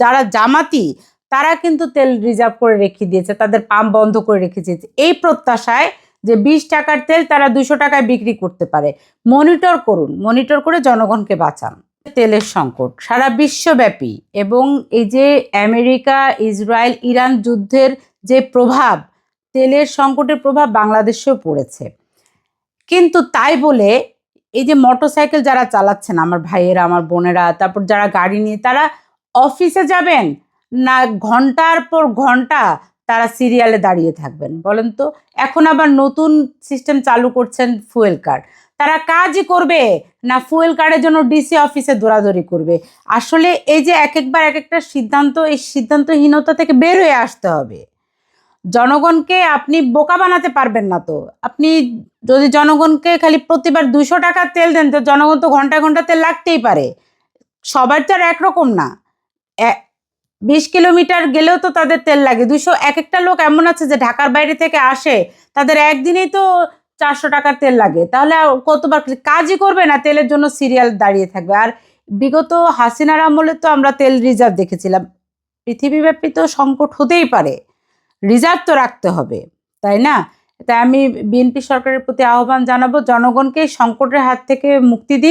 যারা জামাতি তারা কিন্তু তেল রিজার্ভ করে রেখে দিয়েছে, তাদের পাম্প বন্ধ করে রেখে দিয়েছে এই প্রত্যাশায় যে 20 টাকার তেল তারা 200 টাকায় বিক্রি করতে পারে। মনিটর করুন, মনিটর করে জনগণকে বাঁচান। তেলের সংকট সারা বিশ্বব্যাপী এবং এই যে আমেরিকা, ইসরায়েল, ইরান যুদ্ধের যে প্রভাব, তেলের সংকটের প্রভাব বাংলাদেশেও পড়েছে। কিন্তু তাই বলে এই যে মোটরসাইকেল যারা চালাচ্ছেন, আমার ভাইয়েরা, আমার বোনেরা, তারপর যারা গাড়ি নিয়ে, তারা অফিসে যাবেন না ঘন্টার পর ঘন্টা তারা সিরিয়ালে দাঁড়িয়ে থাকবেন বলেন তো? এখন আবার নতুন সিস্টেম চালু করছেন ফুয়েল কার্ড। তারা কাজই করবে না ফুয়েল কার্ডের জন্য ডিসি অফিসে দৌড়াদৌড়ি করবে? আসলে এই যে এক একবার এক একটা সিদ্ধান্ত, এই সিদ্ধান্তহীনতা থেকে বের হয়ে আসতে হবে। জনগণকে আপনি বোকা বানাতে পারবেন না। তো আপনি যদি জনগণকে খালি প্রতিবার 200 টাকার তেল দেন, তো জনগণ তো ঘন্টা ঘন্টা তেল লাগতেই পারে। সবার তো আর একরকম না। 20 কিলোমিটার গেলেও তো তাদের তেল লাগে 200। এক একটা লোক এমন আছে যে ঢাকার বাইরে থেকে আসে, তাদের একদিনেই তো 400 টাকার তেল লাগে। তাহলে কতবার কাজই করবে না, তেলের জন্য সিরিয়াল দাঁড়িয়ে থাকবে। আর বিগত হাসিনার আমলে তো আমরা তেল রিজার্ভ দেখেছিলাম। পৃথিবীব্যাপী তো সংকট হতেই পারে, রিজার্ভ তো রাখতে হবে, তাই না? তাই আমি বিএনপি সরকারের প্রতি আহ্বান জানাবো, জনগণকে সংকটের হাত থেকে মুক্তি দিন।